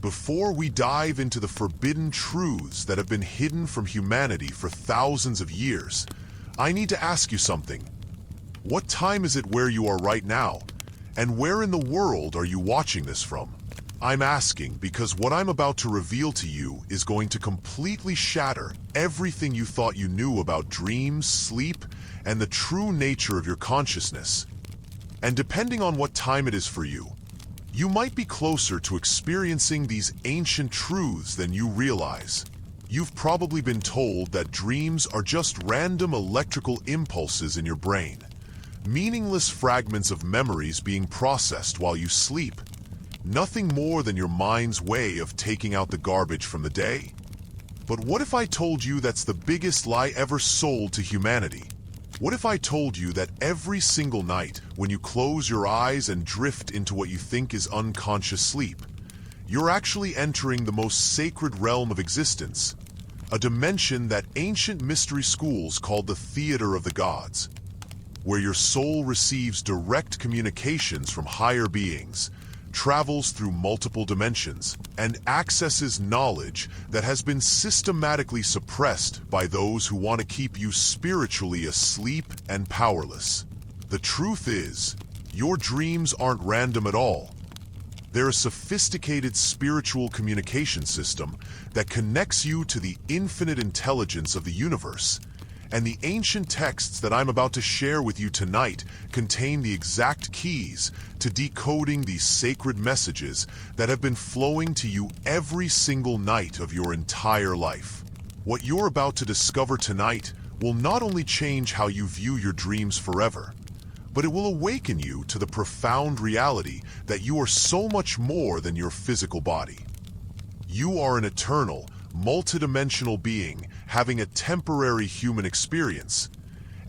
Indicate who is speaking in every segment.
Speaker 1: Before we dive into the forbidden truths that have been hidden from humanity for thousands of years, I need to ask you something. What time is it where you are right now? And where in the world are you watching this from? I'm asking because what I'm about to reveal to you is going to completely shatter everything you thought you knew about dreams, sleep, and the true nature of your consciousness. And depending on what time it is for you, you might be closer to experiencing these ancient truths than you realize. You've probably been told that dreams are just random electrical impulses in your brain, meaningless fragments of memories being processed while you sleep. Nothing more than your mind's way of taking out the garbage from the day. But what if I told you that's the biggest lie ever sold to humanity? What if I told you that every single night, when you close your eyes and drift into what you think is unconscious sleep, you're actually entering the most sacred realm of existence, a dimension that ancient mystery schools called the theater of the gods, where your soul receives direct communications from higher beings, travels through multiple dimensions, and accesses knowledge that has been systematically suppressed by those who want to keep you spiritually asleep and powerless. The truth is, your dreams aren't random at all. They're a sophisticated spiritual communication system that connects you to the infinite intelligence of the universe. And the ancient texts that I'm about to share with you tonight contain the exact keys to decoding these sacred messages that have been flowing to you every single night of your entire life. What you're about to discover tonight will not only change how you view your dreams forever, but it will awaken you to the profound reality that you are so much more than your physical body. You are an eternal, multidimensional being having a temporary human experience,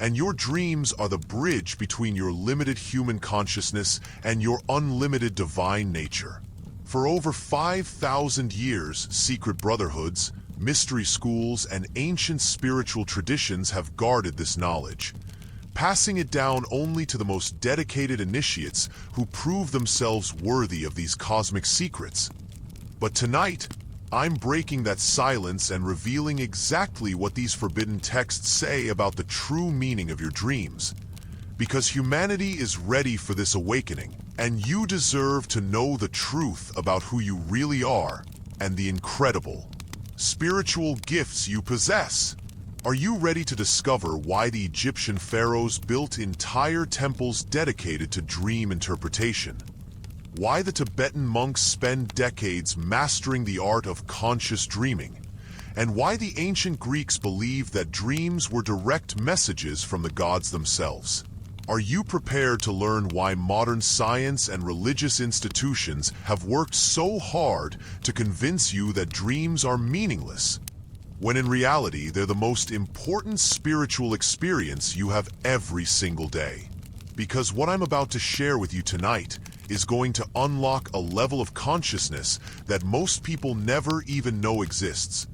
Speaker 1: and your dreams are the bridge between your limited human consciousness and your unlimited divine nature. For over 5,000 years, secret brotherhoods, mystery schools, and ancient spiritual traditions have guarded this knowledge, passing it down only to the most dedicated initiates who prove themselves worthy of these cosmic secrets. But tonight, I'm breaking that silence and revealing exactly what these forbidden texts say about the true meaning of your dreams. Because humanity is ready for this awakening, and you deserve to know the truth about who you really are and the incredible spiritual gifts you possess. Are you ready to discover why the Egyptian pharaohs built entire temples dedicated to dream interpretation? Why the Tibetan monks spend decades mastering the art of conscious dreaming, and why the ancient Greeks believed that dreams were direct messages from the gods themselves? Are you prepared to learn why modern science and religious institutions have worked so hard to convince you that dreams are meaningless, when in reality they're the most important spiritual experience you have every single day? Because what I'm about to share with you tonight is going to unlock a level of consciousness that most people never even know exists.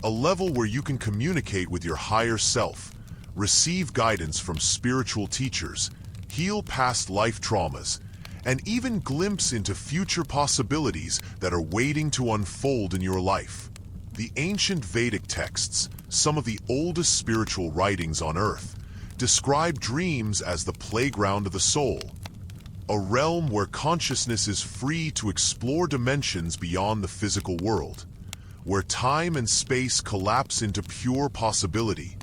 Speaker 1: A level where you can communicate with your higher self, receive guidance from spiritual teachers, heal past life traumas, and even glimpse into future possibilities that are waiting to unfold in your life. The ancient Vedic texts, some of the oldest spiritual writings on earth, describe dreams as the playground of the soul, a realm where consciousness is free to explore dimensions beyond the physical world, where time and space collapse into pure possibility,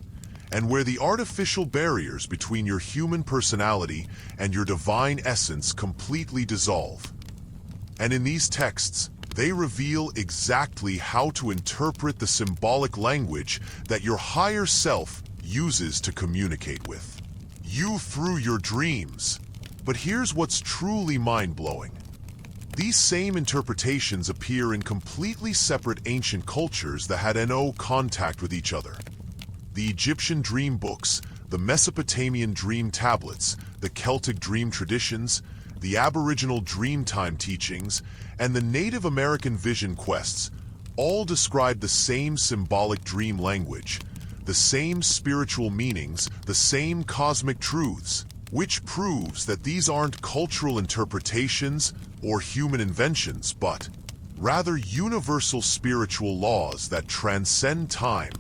Speaker 1: and where the artificial barriers between your human personality and your divine essence completely dissolve. And in these texts, they reveal exactly how to interpret the symbolic language that your higher self uses to communicate with you through your dreams. But here's what's truly mind-blowing. These same interpretations appear in completely separate ancient cultures that had no contact with each other. The Egyptian dream books, the Mesopotamian dream tablets, the Celtic dream traditions, the Aboriginal Dreamtime teachings, and the Native American vision quests all describe the same symbolic dream language, the same spiritual meanings, the same cosmic truths, which proves that these aren't cultural interpretations or human inventions, but rather universal spiritual laws that transcend time,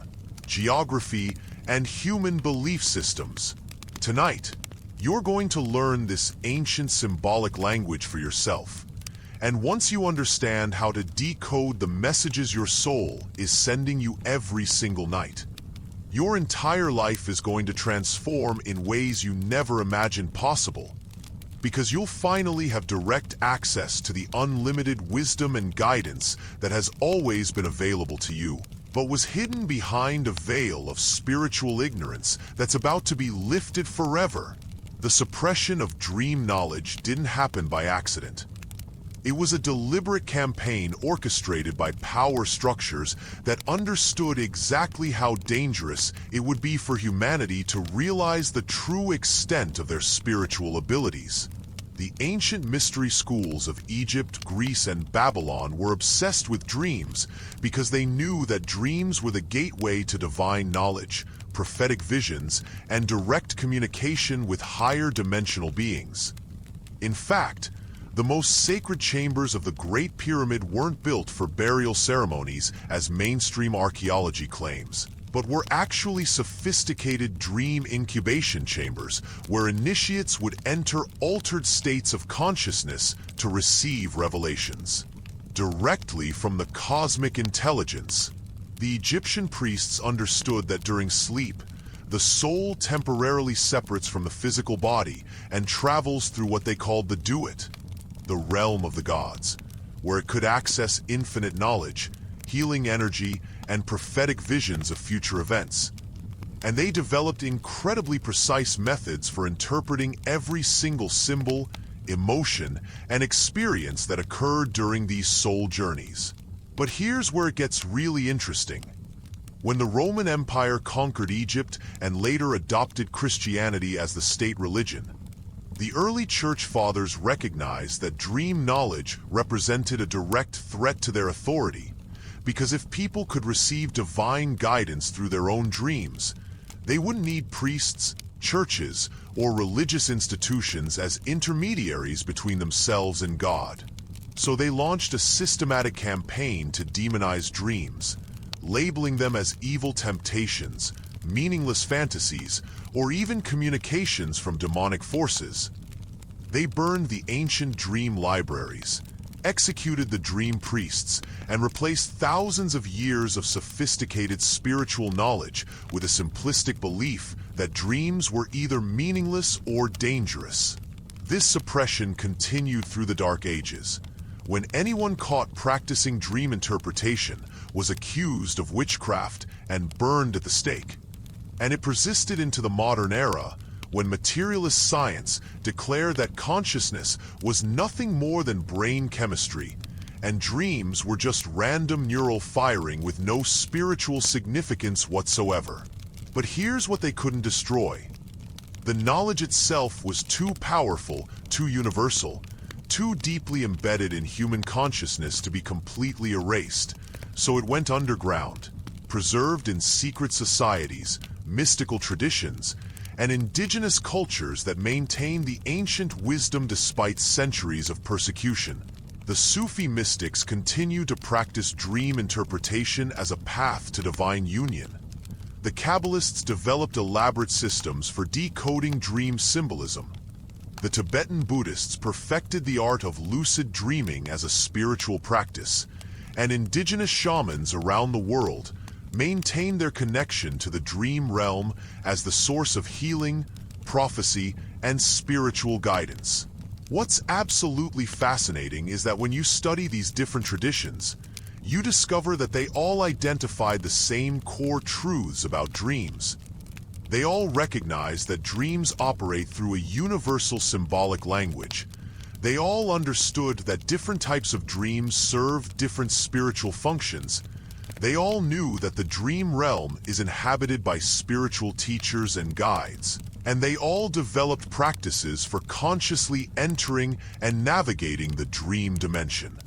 Speaker 1: geography, and human belief systems. Tonight, you're going to learn this ancient symbolic language for yourself. And once you understand how to decode the messages your soul is sending you every single night, your entire life is going to transform in ways you never imagined possible. Because you'll finally have direct access to the unlimited wisdom and guidance that has always been available to you, but was hidden behind a veil of spiritual ignorance that's about to be lifted forever. The suppression of dream knowledge didn't happen by accident. It was a deliberate campaign orchestrated by power structures that understood exactly how dangerous it would be for humanity to realize the true extent of their spiritual abilities. The ancient mystery schools of Egypt, Greece, and Babylon were obsessed with dreams because they knew that dreams were the gateway to divine knowledge, prophetic visions, and direct communication with higher dimensional beings. In fact, the most sacred chambers of the Great Pyramid weren't built for burial ceremonies, as mainstream archaeology claims, but were actually sophisticated dream incubation chambers where initiates would enter altered states of consciousness to receive revelations directly from the cosmic intelligence. The Egyptian priests understood that during sleep, the soul temporarily separates from the physical body and travels through what they called the duat, the realm of the gods, where it could access infinite knowledge, healing energy, and prophetic visions of future events. And they developed incredibly precise methods for interpreting every single symbol, emotion, and experience that occurred during these soul journeys. But here's where it gets really interesting. When the Roman Empire conquered Egypt and later adopted Christianity as the state religion, the early church fathers recognized that dream knowledge represented a direct threat to their authority, because if people could receive divine guidance through their own dreams, they wouldn't need priests, churches, or religious institutions as intermediaries between themselves and God. So they launched a systematic campaign to demonize dreams, labeling them as evil temptations, meaningless fantasies, or even communications from demonic forces. They burned the ancient dream libraries, executed the dream priests, and replaced thousands of years of sophisticated spiritual knowledge with a simplistic belief that dreams were either meaningless or dangerous. This suppression continued through the Dark Ages, when anyone caught practicing dream interpretation was accused of witchcraft and burned at the stake. And it persisted into the modern era, when materialist science declared that consciousness was nothing more than brain chemistry, and dreams were just random neural firing with no spiritual significance whatsoever. But here's what they couldn't destroy. The knowledge itself was too powerful, too universal, too deeply embedded in human consciousness to be completely erased, so it went underground, preserved in secret societies, mystical traditions, and indigenous cultures that maintained the ancient wisdom despite centuries of persecution. The Sufi mystics continued to practice dream interpretation as a path to divine union. The Kabbalists developed elaborate systems for decoding dream symbolism. The Tibetan Buddhists perfected the art of lucid dreaming as a spiritual practice, and indigenous shamans around the world maintained their connection to the dream realm as the source of healing, prophecy, and spiritual guidance. What's absolutely fascinating is that when you study these different traditions, you discover that they all identified the same core truths about dreams. They all recognize that dreams operate through a universal symbolic language. They all understood that different types of dreams serve different spiritual functions. They all knew that the dream realm is inhabited by spiritual teachers and guides, and they all developed practices for consciously entering and navigating the dream dimension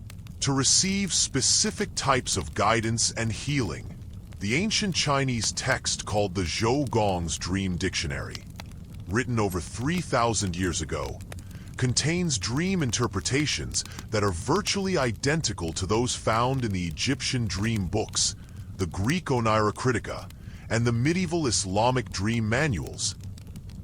Speaker 1: to receive specific types of guidance and healing. The ancient Chinese text called the Zhou Gong's Dream Dictionary, written over 3,000 years ago, contains dream interpretations that are virtually identical to those found in the Egyptian dream books, the Greek Oneirocritica, and the medieval Islamic dream manuals,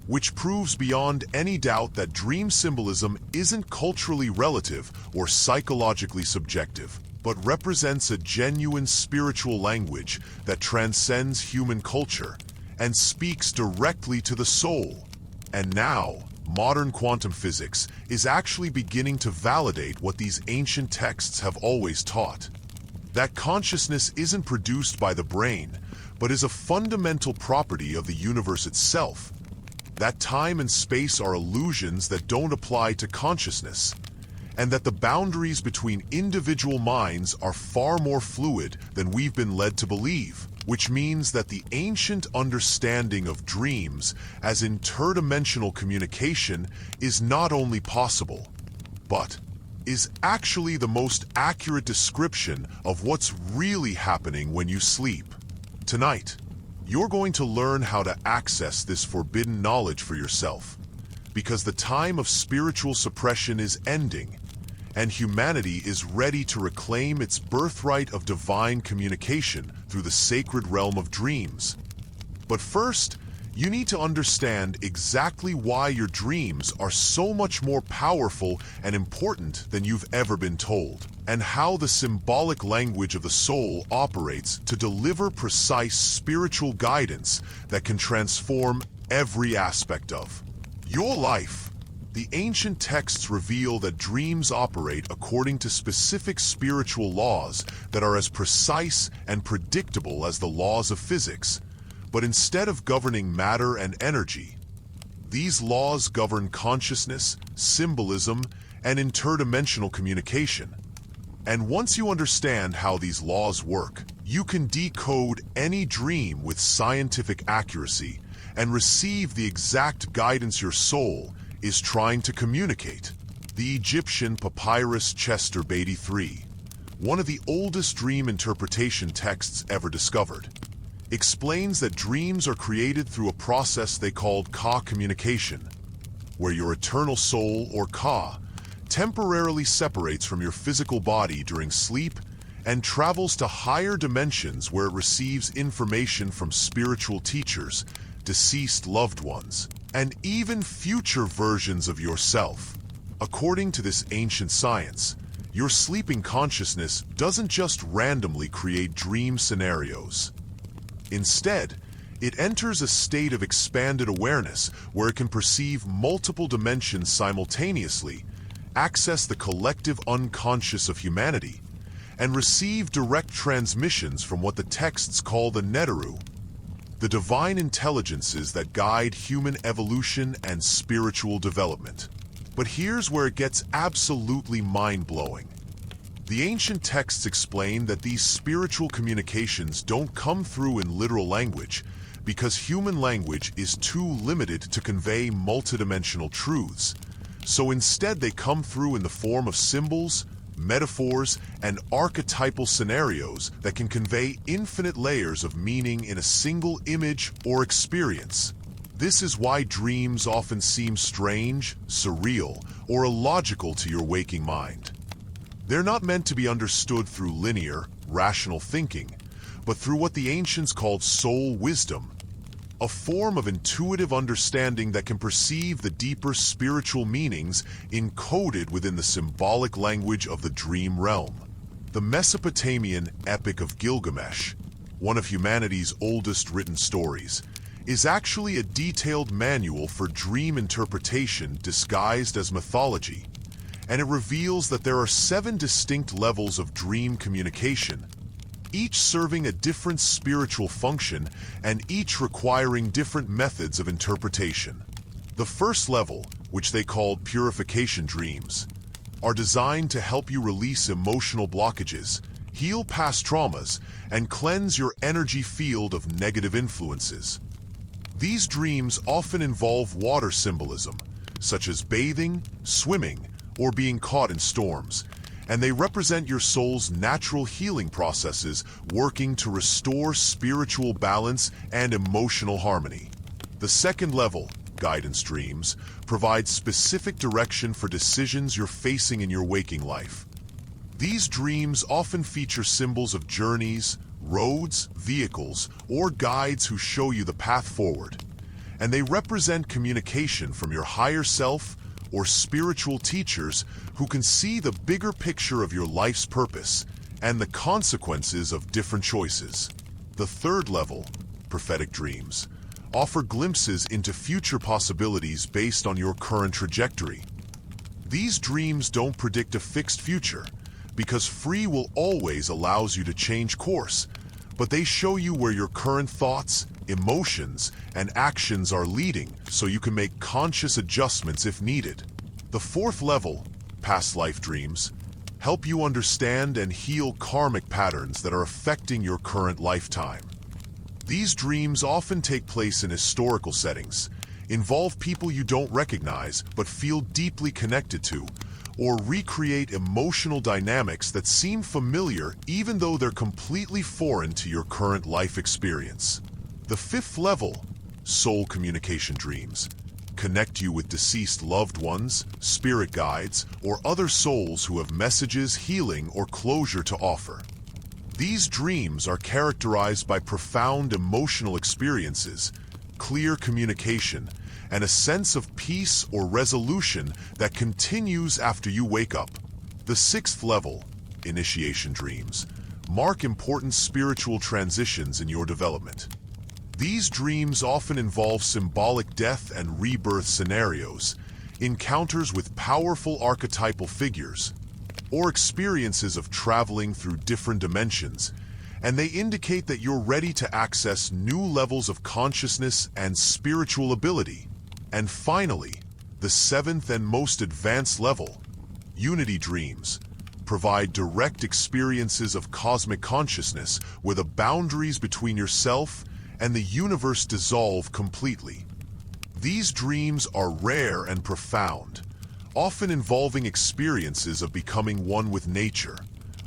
Speaker 1: which proves beyond any doubt that dream symbolism isn't culturally relative or psychologically subjective, but represents a genuine spiritual language that transcends human culture and speaks directly to the soul. And now, modern quantum physics is actually beginning to validate what these ancient texts have always taught: that consciousness isn't produced by the brain, but is a fundamental property of the universe itself, that time and space are illusions that don't apply to consciousness, and that the boundaries between individual minds are far more fluid than we've been led to believe, which means that the ancient understanding of dreams as interdimensional communication is not only possible, but is actually the most accurate description of what's really happening when you sleep. Tonight, you're going to learn how to access this forbidden knowledge for yourself, because the time of spiritual suppression is ending, and humanity is ready to reclaim its birthright of divine communication through the sacred realm of dreams. But first, you need to understand exactly why your dreams are so much more powerful and important than you've ever been told, and how the symbolic language of the soul operates to deliver precise spiritual guidance that can transform every aspect of your life. The ancient texts reveal that dreams operate according to specific spiritual laws that are as precise and predictable as the laws of physics. But instead of governing matter and energy, these laws govern consciousness, symbolism, and interdimensional communication. And once you understand how these laws work, you can decode any dream with scientific accuracy and receive the exact guidance your soul is trying to communicate. The Egyptian papyrus Chester Beatty III, one of the oldest dream interpretation texts ever discovered, explains that dreams are created through a process they called Ka communication, where your eternal soul, or Ka, temporarily separates from your physical body during sleep and travels to higher dimensions where it receives information from spiritual teachers, deceased loved ones, and even future versions of yourself. According to this ancient science, your sleeping consciousness doesn't just randomly create dream scenarios. Instead, it enters a state of expanded awareness where it can perceive multiple dimensions simultaneously, access the collective unconscious of humanity, and receive direct transmissions from what the texts call the Neteru, the divine intelligences that guide human evolution and spiritual development. But here's where it gets absolutely mind-blowing. The ancient texts explain that these spiritual communications don't come through in literal language because human language is too limited to convey multidimensional truths. So instead they come through in the form of symbols, metaphors, and archetypal scenarios that can convey infinite layers of meaning in a single image or experience. This is why dreams often seem strange, surreal, or illogical to your waking mind. They're not meant to be understood through linear, rational thinking, but through what the ancients called soul wisdom, a form of intuitive understanding that can perceive the deeper spiritual meanings encoded within the symbolic language of the dream realm. The Mesopotamian Epic of Gilgamesh, one of humanity's oldest written stories, is actually a detailed manual for dream interpretation disguised as mythology, and it reveals that there are 7 distinct levels of dream communication, each serving a different spiritual function and each requiring different methods of interpretation. The first level, which they called purification dreams, are designed to help you release emotional blockages, heal past traumas, and cleanse your energy field of negative influences. These dreams often involve water symbolism, such as bathing, swimming, or being caught in storms, and they represent your soul's natural healing processes working to restore spiritual balance and emotional harmony. The second level, guidance dreams provide specific direction for decisions you're facing in your waking life. These dreams often feature symbols of journeys, roads, vehicles, or guides who show you the path forward, and they represent communication from your higher self or spiritual teachers who can see the bigger picture of your life's purpose and the consequences of different choices. The third level, prophetic dreams, offer glimpses into future possibilities based on your current trajectory. These dreams don't predict a fixed future, because free will always allows you to change course, but they show you where your current thoughts, emotions, and actions are leading so you can make conscious adjustments if needed. The fourth level, past life dreams, help you understand and heal karmic patterns that are affecting your current lifetime. These dreams often take place in historical settings, involve people you don't recognize but feel deeply connected to, or recreate emotional dynamics that seem familiar even though they're completely foreign to your current life experience. The fifth level, soul communication dreams, connect you with deceased loved ones, spirit guides, or other souls who have messages, healing, or closure to offer. These dreams are characterized by profound emotional experiences, clear communication, and a sense of peace or resolution that continues after you wake up. The sixth level, initiation dreams, mark important spiritual transitions in your development. These dreams often involve symbolic death and rebirth scenarios, encounters with powerful archetypal figures, or experiences of traveling through different dimensions, and they indicate that you're ready to access new levels of consciousness and spiritual ability. And finally, the seventh and most advanced level, unity dreams, provide direct experiences of cosmic consciousness where the boundaries between yourself and the universe dissolve completely. These dreams are rare and profound, often involving experiences of becoming one with nature,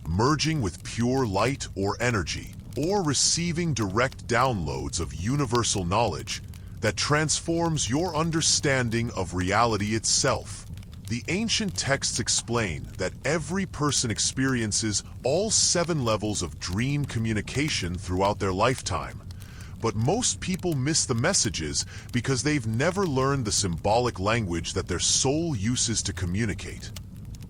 Speaker 1: merging with pure light or energy, or receiving direct downloads of universal knowledge that transforms your understanding of reality itself. The ancient texts explain that every person experiences all 7 levels of dream communication throughout their lifetime, but most people miss the messages because they've never learned the symbolic language that their soul uses to communicate.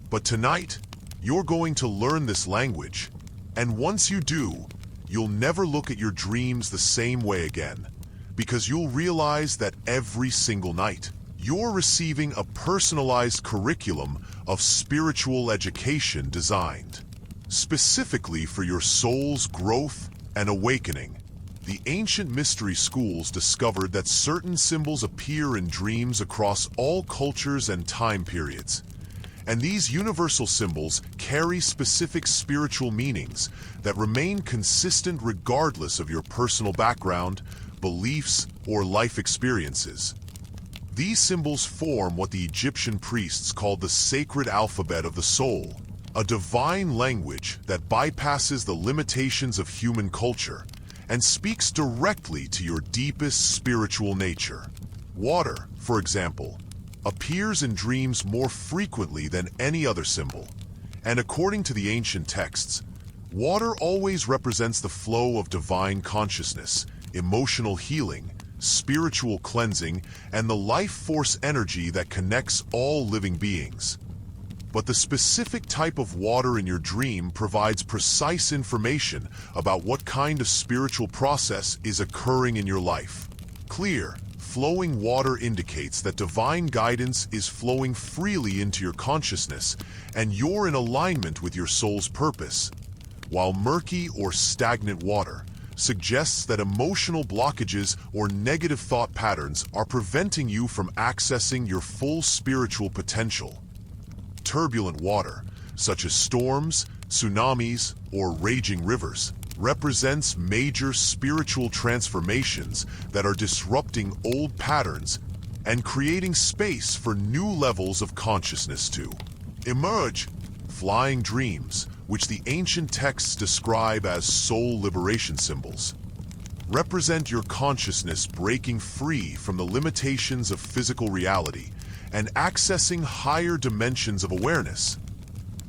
Speaker 1: But tonight, you're going to learn this language, and once you do, you'll never look at your dreams the same way again, because you'll realize that every single night, you're receiving a personalized curriculum of spiritual education designed specifically for your soul's growth and awakening. The ancient mystery schools discovered that certain symbols appear in dreams across all cultures and time periods, and these universal symbols carry specific spiritual meanings that remain consistent regardless of your personal background, beliefs, or life experiences. These symbols form what the Egyptian priests called the sacred alphabet of the soul, a divine language that bypasses the limitations of human culture and speaks directly to your deepest spiritual nature. Water, for example, appears in dreams more frequently than any other symbol, and according to the ancient texts, water always represents the flow of divine consciousness, emotional healing, spiritual cleansing, and the life force energy that connects all living beings. But the specific type of water in your dream provides precise information about what kind of spiritual process is occurring in your life. Clear, flowing water indicates that divine guidance is flowing freely into your consciousness and you're in alignment with your soul's purpose, while murky or stagnant water suggests that emotional blockages or negative thought patterns are preventing you from accessing your full spiritual potential. Turbulent water, such as storms, tsunamis, or raging rivers, represents major spiritual transformations that are disrupting old patterns and creating space for new levels of consciousness to emerge. Flying dreams, which the ancient texts describe as soul liberation symbols, represent your consciousness breaking free from the limitations of physical reality and accessing higher dimensions of awareness.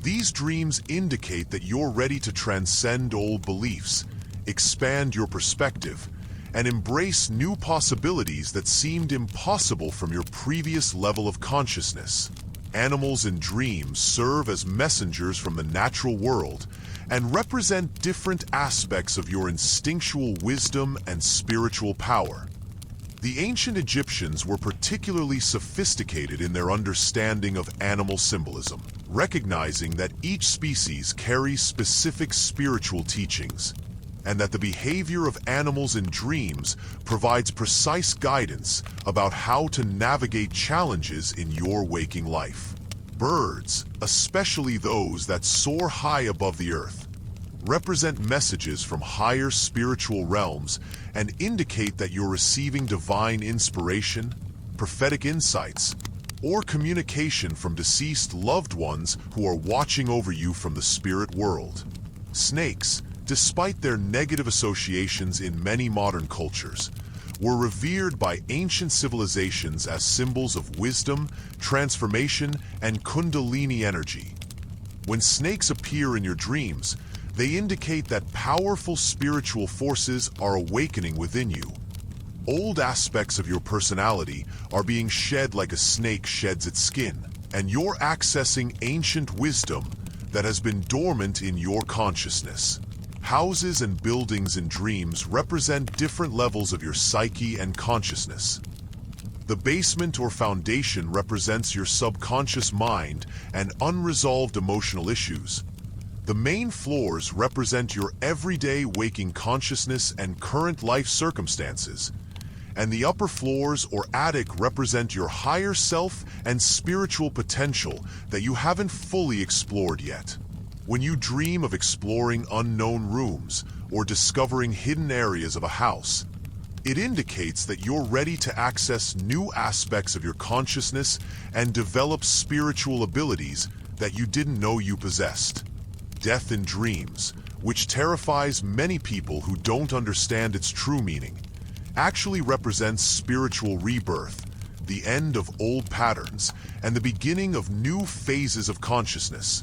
Speaker 1: These dreams indicate that you're ready to transcend old beliefs, expand your perspective, and embrace new possibilities that seemed impossible from your previous level of consciousness. Animals in dreams serve as messengers from the natural world and represent different aspects of your instinctual wisdom and spiritual power. The ancient Egyptians were particularly sophisticated in their understanding of animal symbolism, recognizing that each species carries specific spiritual teachings, and that the behavior of animals in dreams provides precise guidance about how to navigate challenges in your waking life. Birds, especially those that soar high above the earth, represent messages from higher spiritual realms and indicate that you're receiving divine inspiration, prophetic insights, or communication from deceased loved ones who are watching over you from the spirit world. Snakes, despite their negative associations in many modern cultures, were revered by ancient civilizations as symbols of wisdom, transformation, and kundalini energy. When snakes appear in your dreams, they indicate that powerful spiritual forces are awakening within you. Old aspects of your personality are being shed like a snake sheds its skin, and you're accessing ancient wisdom that has been dormant in your consciousness. Houses and buildings in dreams represent different levels of your psyche and consciousness. The basement or foundation represents your subconscious mind and unresolved emotional issues. The main floors represent your everyday waking consciousness and current life circumstances, and the upper floors or attic represent your higher self and spiritual potential that you haven't fully explored yet. When you dream of exploring unknown rooms or discovering hidden areas of a house, it indicates that you're ready to access new aspects of your consciousness and develop spiritual abilities that you didn't know you possessed. Death in dreams, which terrifies many people who don't understand its true meaning, actually represents spiritual rebirth, the end of old patterns, and the beginning of new phases of consciousness.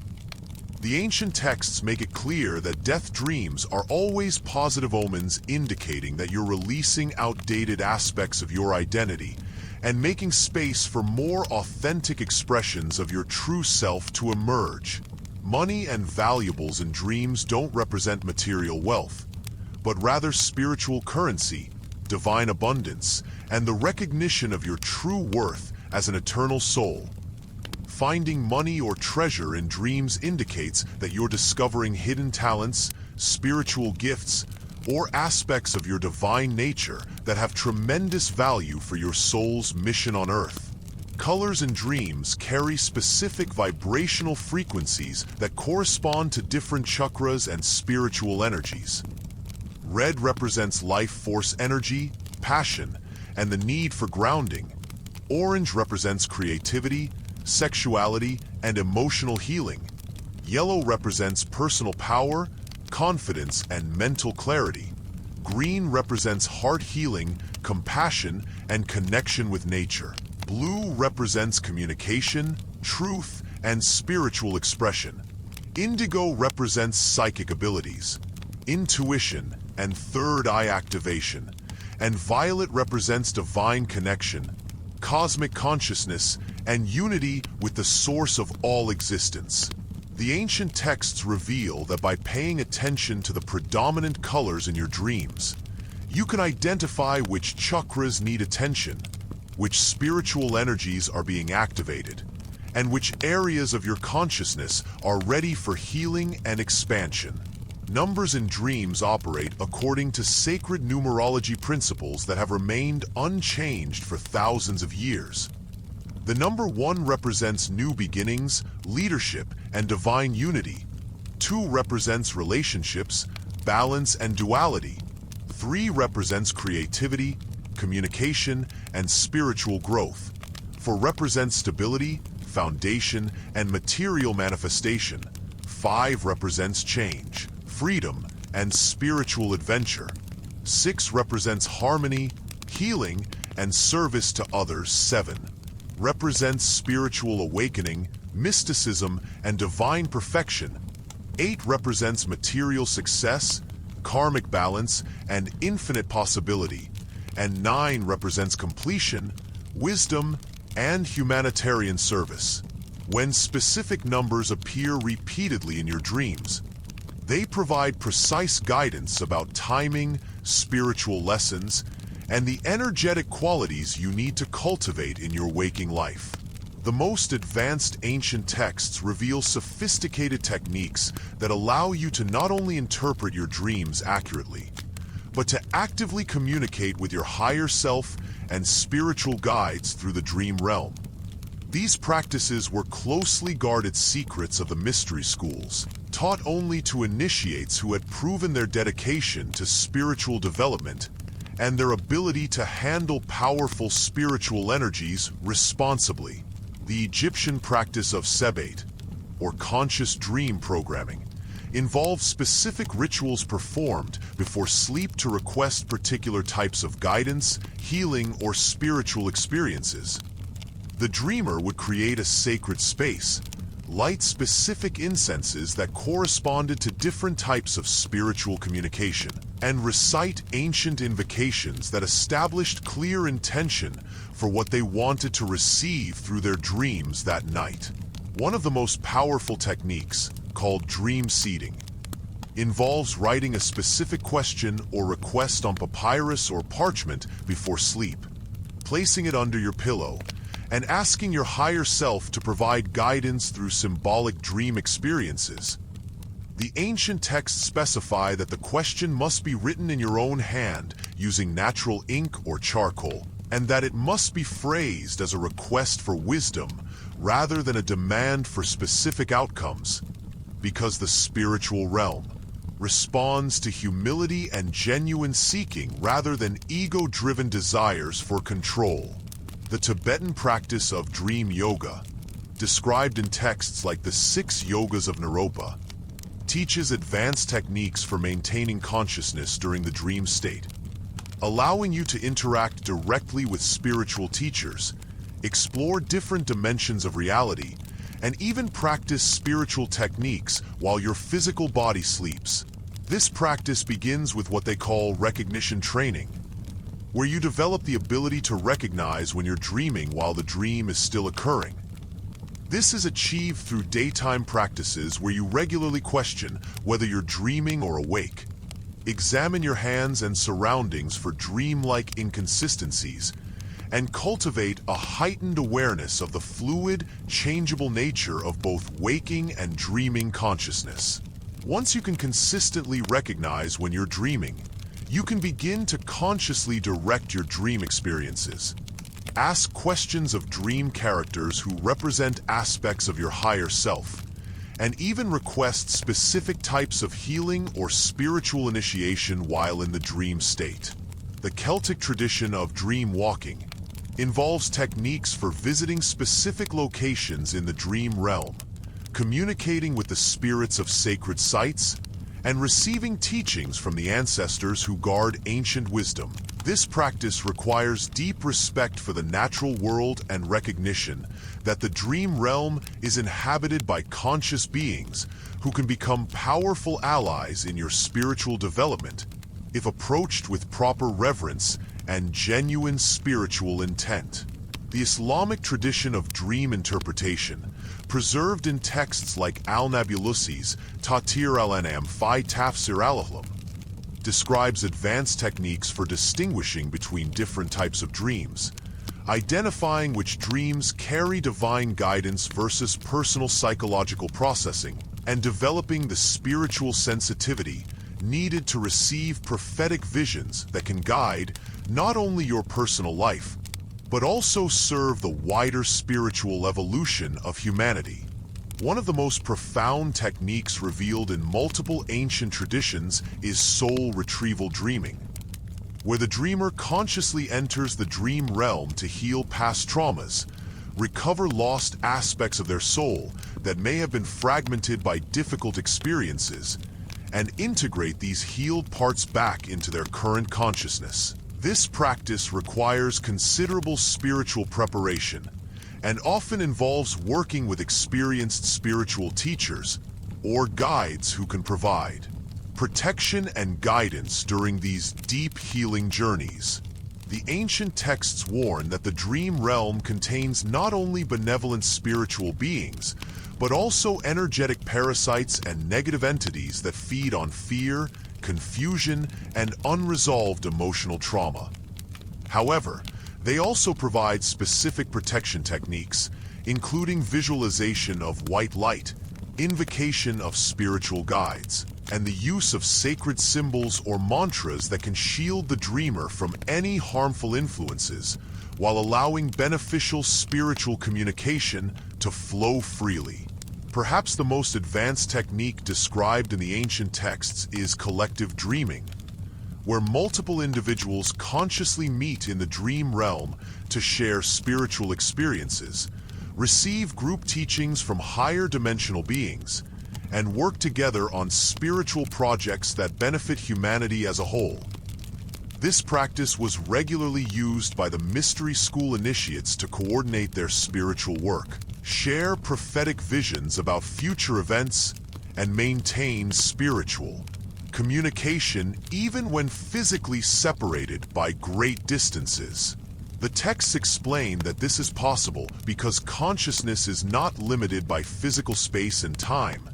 Speaker 1: The ancient texts make it clear that death dreams are always positive omens indicating that you're releasing outdated aspects of your identity and making space for more authentic expressions of your true self to emerge. Money and valuables in dreams don't represent material wealth, but rather spiritual currency, divine abundance, and the recognition of your true worth as an eternal soul. Finding money or treasure in dreams indicates that you're discovering hidden talents, spiritual gifts, or aspects of your divine nature that have tremendous value for your soul's mission on Earth. Colors in dreams carry specific vibrational frequencies that correspond to different chakras and spiritual energies. Red represents life force energy, passion, and the need for grounding. Orange represents creativity, sexuality, and emotional healing. Yellow represents personal power, confidence, and mental clarity. Green represents heart healing, compassion, and connection with nature. Blue represents communication, truth, and spiritual expression. Indigo represents psychic abilities, intuition, and third eye activation. And violet represents divine connection, cosmic consciousness, and unity with the source of all existence. The ancient texts reveal that by paying attention to the predominant colors in your dreams, you can identify which chakras need attention, which spiritual energies are being activated, and which areas of your consciousness are ready for healing and expansion. Numbers in dreams operate according to sacred numerology principles that have remained unchanged for thousands of years. The number 1 represents new beginnings, leadership, and divine unity. 2 represents relationships, balance, and duality. 3 represents creativity, communication, and spiritual growth. 4 represents stability, foundation, and material manifestation. 5 represents change, freedom, and spiritual adventure. 6 represents harmony, healing, and service to others. 7 represents spiritual awakening, mysticism, and divine perfection. 8 represents material success, karmic balance, and infinite possibility. And 9 represents completion, wisdom, and humanitarian service. When specific numbers appear repeatedly in your dreams, they provide precise guidance about timing, spiritual lessons, and the energetic qualities you need to cultivate in your waking life. The most advanced ancient texts reveal sophisticated techniques that allow you to not only interpret your dreams accurately, but to actively communicate with your higher self and spiritual guides through the dream realm. These practices were closely guarded secrets of the mystery schools, taught only to initiates who had proven their dedication to spiritual development and their ability to handle powerful spiritual energies responsibly. The Egyptian practice of sebate, or conscious dream programming, involves specific rituals performed before sleep to request particular types of guidance, healing, or spiritual experiences. The dreamer would create a sacred space, light specific incenses that corresponded to different types of spiritual communication, and recite ancient invocations that established clear intention for what they wanted to receive through their dreams that night. One of the most powerful techniques, called dream seeding, involves writing a specific question or request on papyrus or parchment before sleep, placing it under your pillow, and asking your higher self to provide guidance through symbolic dream experiences. The ancient texts specify that the question must be written in your own hand using natural ink or charcoal, and that it must be phrased as a request for wisdom rather than a demand for specific outcomes, because the spiritual realm responds to humility and genuine seeking rather than ego-driven desires for control. The Tibetan practice of dream yoga, described in texts like the 6 Yogas of Naropa, teaches advanced techniques for maintaining consciousness during the dream state, allowing you to interact directly with spiritual teachers, explore different dimensions of reality, and even practice spiritual techniques while your physical body sleeps. This practice begins with what they call recognition training, where you develop the ability to recognize when you're dreaming while the dream is still occurring. This is achieved through daytime practices where you regularly question whether you're dreaming or awake. Examine your hands and surroundings for dreamlike inconsistencies, and cultivate a heightened awareness of the fluid, changeable nature of both waking and dreaming consciousness. Once you can consistently recognize when you're dreaming, you can begin to consciously direct your dream experiences. Ask questions of dream characters who represent aspects of your higher self, and even request specific types of healing or spiritual initiation while in the dream state. The Celtic tradition of dream walking involves techniques for visiting specific locations in the dream realm, communicating with the spirits of sacred sites, and receiving teachings from the ancestors who guard ancient wisdom. This practice requires deep respect for the natural world and recognition that the dream realm is inhabited by conscious beings who can become powerful allies in your spiritual development if approached with proper reverence and genuine spiritual intent. The Islamic tradition of dream interpretation, preserved in texts like Al-Nabulusi's Tatir al-Anam fi Tafsir al-Ahlam, describes advanced techniques for distinguishing between different types of dreams, identifying which dreams carry divine guidance versus personal psychological processing, and developing the spiritual sensitivity needed to receive prophetic visions that can guide not only your personal life, but also serve the wider spiritual evolution of humanity. One of the most profound techniques revealed in multiple ancient traditions is soul retrieval dreaming, where the dreamer consciously enters the dream realm to heal past traumas, recover lost aspects of their soul that may have been fragmented by difficult experiences, and integrate these healed parts back into their current consciousness. This practice requires considerable spiritual preparation and often involves working with experienced spiritual teachers or guides who can provide protection and guidance during these deep healing journeys. The ancient texts warn that the dream realm contains not only benevolent spiritual beings, but also energetic parasites and negative entities that feed on fear, confusion, and unresolved emotional trauma. However, they also provide specific protection techniques, including visualization of white light, invocation of spiritual guides, and the use of sacred symbols or mantras that can shield the dreamer from any harmful influences, while allowing beneficial spiritual communication to flow freely. Perhaps the most advanced technique described in the ancient texts is collective dreaming, where multiple individuals consciously meet in the dream realm to share spiritual experiences, receive group teachings from higher dimensional beings, and work together on spiritual projects that benefit humanity as a whole. This practice was regularly used by the mystery school initiates to coordinate their spiritual work, share prophetic visions about future events, and maintain spiritual communication even when physically separated by great distances. The texts explain that this is possible because consciousness is not limited by physical space and time,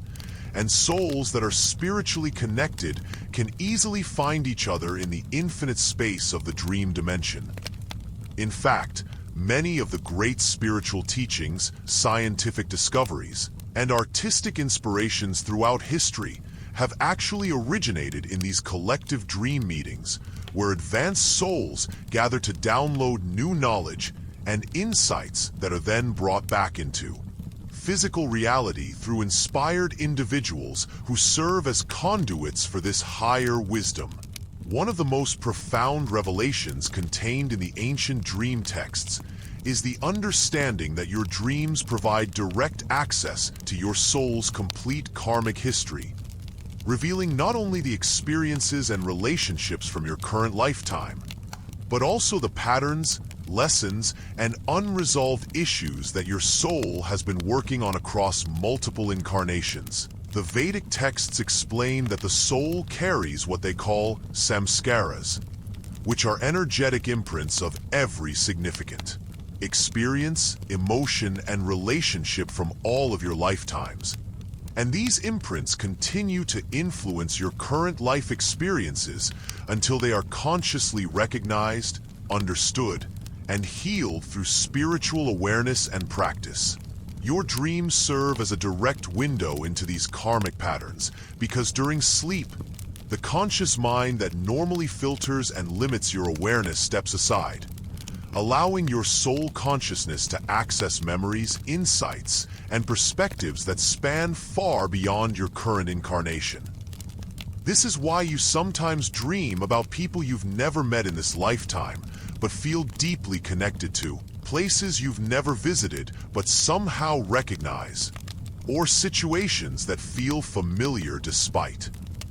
Speaker 1: and souls that are spiritually connected can easily find each other in the infinite space of the dream dimension. In fact, many of the great spiritual teachings, scientific discoveries, and artistic inspirations throughout history have actually originated in these collective dream meetings, where advanced souls gather to download new knowledge and insights that are then brought back into physical reality through inspired individuals who serve as conduits for this higher wisdom. One of the most profound revelations contained in the ancient dream texts is the understanding that your dreams provide direct access to your soul's complete karmic history, revealing not only the experiences and relationships from your current lifetime, but also the patterns, lessons, and unresolved issues that your soul has been working on across multiple incarnations. The Vedic texts explain that the soul carries what they call samskaras, which are energetic imprints of every significant experience, emotion, and relationship from all of your lifetimes. And these imprints continue to influence your current life experiences until they are consciously recognized, understood, and healed through spiritual awareness and practice. Your dreams serve as a direct window into these karmic patterns because during sleep, the conscious mind that normally filters and limits your awareness steps aside, allowing your soul consciousness to access memories, insights, and perspectives that span far beyond your current incarnation. This is why you sometimes dream about people you've never met in this lifetime, but feel deeply connected to, places you've never visited but somehow recognize, or situations that feel familiar despite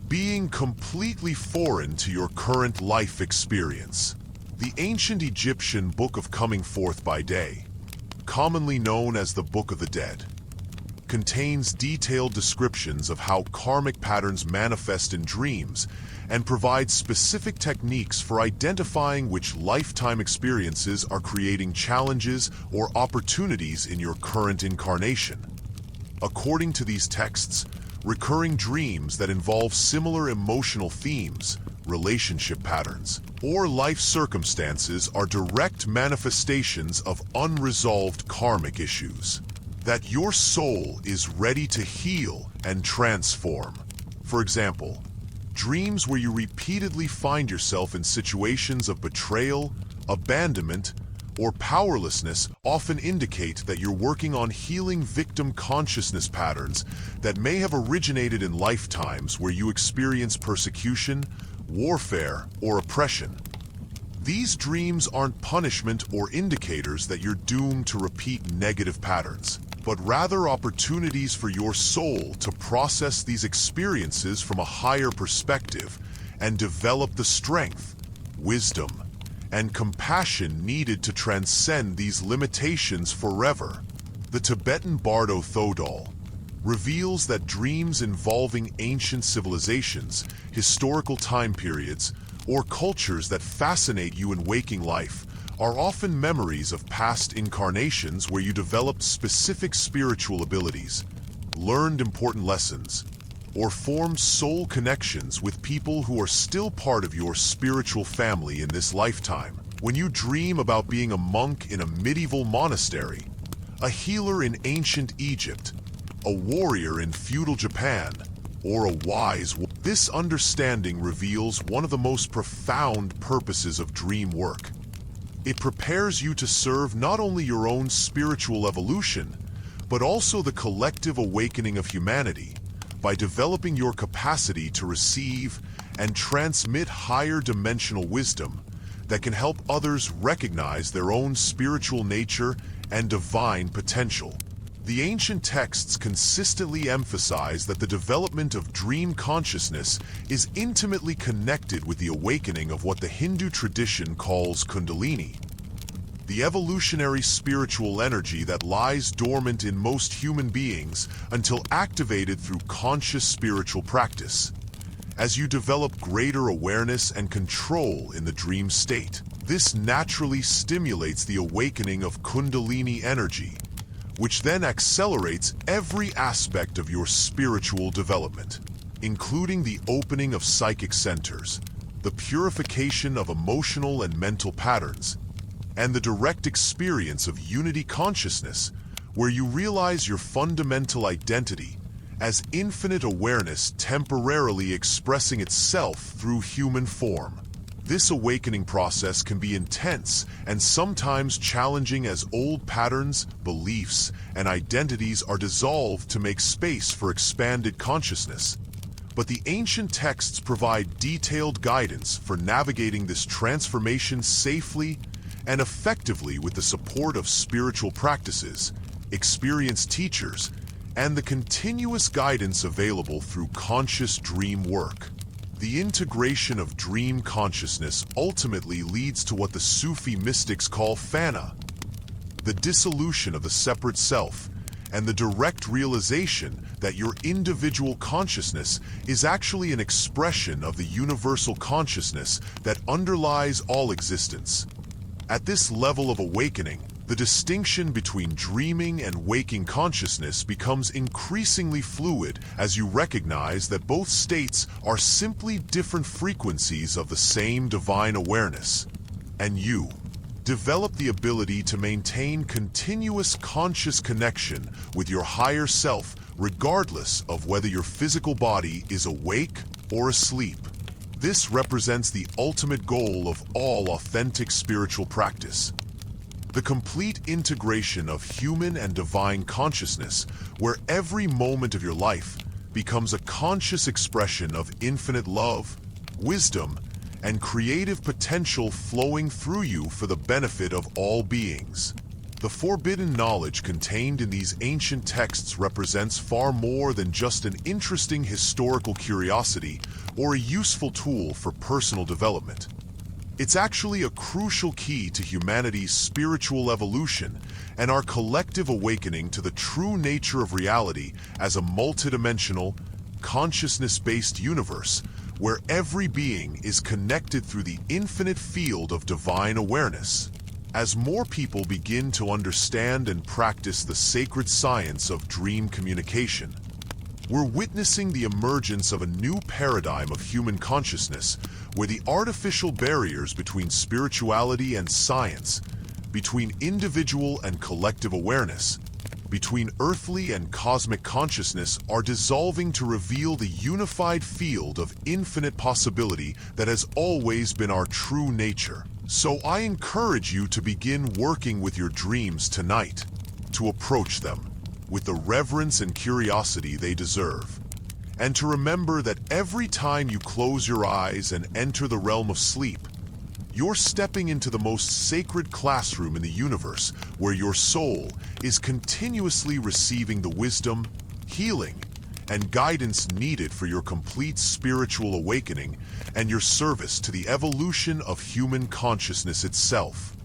Speaker 1: being completely foreign to your current life experience. The ancient Egyptian Book of Coming Forth by Day, commonly known as the Book of the Dead, contains detailed descriptions of how karmic patterns manifest in dreams and provides specific techniques for identifying which lifetime experiences are creating challenges or opportunities in your current incarnation. According to these texts, recurring dreams that involve similar emotional themes, relationship patterns, or life circumstances are direct manifestations of unresolved karmic issues that your soul is ready to heal and transform. For example, dreams where you repeatedly find yourself in situations of betrayal, abandonment, or powerlessness often indicate that you're working on healing victim consciousness patterns that may have originated in lifetimes where you experienced persecution, warfare, or oppression. These dreams aren't punishment or indicators that you're doomed to repeat negative patterns. but rather opportunities for your soul to process these experiences from a higher perspective and develop the strength, wisdom, and compassion needed to transcend these limitations forever. The Tibetan Bardo Thodol reveals that dreams involving ancient civilizations, historical time periods, or cultures that fascinate you in waking life are often memories of past incarnations where you developed specific spiritual abilities, learned important lessons, or formed soul connections with people who are still part of your spiritual family in this lifetime. When you dream about being a monk in a medieval monastery, a healer in ancient Egypt, a warrior in feudal Japan, or a this understanding reveals one of the most profound purposes of dream work. It prepares you to serve not only your own spiritual evolution, but also the collective awakening of humanity by developing your capacity to receive and transmit higher dimensional wisdom that can help others recognize their own spiritual nature and divine potential. The ancient texts consistently emphasize that the development of dream consciousness is intimately connected with the awakening of what the Hindu tradition calls Kundalini, the evolutionary spiritual energy that lies dormant in most human beings until activated through conscious spiritual practice. As you develop greater awareness and control in the dream state, this naturally stimulates the awakening of Kundalini energy, which then accelerates every aspect of your spiritual development, including the opening of psychic centers, the purification of emotional and mental patterns, and the direct experience of unity consciousness, where you realize your fundamental identity as infinite awareness temporarily expressing itself through human form. This awakening process can be intense and sometimes challenging as old patterns, beliefs, and identities are dissolved to make space for expanded consciousness. But the ancient texts provide detailed guidance for navigating this transformation safely and effectively with the support of spiritual practices, experienced teachers, and the continuous guidance available through conscious dream work. The integration of dream consciousness ultimately leads to what the Sufi mystics call fana, the dissolution of the separate self, and the direct realization that your individual consciousness is actually an expression of the universal consciousness that underlies all existence. At this level of awakening, the distinction between dreaming and waking consciousness becomes increasingly fluid as you recognize that both states are simply different frequencies of the same divine awareness. And you develop the ability to maintain continuous conscious connection with your higher self regardless of whether your physical body is awake or asleep. This represents the ultimate goal of all authentic spiritual practice. The complete integration of human and divine consciousness, where every moment of your life becomes a conscious expression of infinite love, wisdom, and creative potential flowing through you for the benefit of all beings. The forbidden knowledge contained in these ancient texts represents far more than just an interesting historical curiosity or a useful tool for personal development. It's actually a crucial key to humanity's spiritual evolution and our collective awakening to the true nature of reality as a multidimensional, consciousness-based universe where every being is connected through the infinite field of divine awareness. As more people begin to understand and practice the sacred science of dream communication, we're witnessing the emergence of a new paradigm of human consciousness where the artificial barriers between spirituality and science, between individual and collective awareness, between earthly and cosmic consciousness are dissolving to reveal the unified field of infinite possibility that has always been our true nature. So I encourage you to begin working with your dreams tonight, to approach them with the reverence and curiosity they deserve, and to remember that every time you close your eyes and enter the realm of sleep, You're stepping into the most sacred classroom in the universe, where your soul is continuously receiving the wisdom, healing, and guidance needed for your complete spiritual awakening and your service to the evolution of human consciousness itself.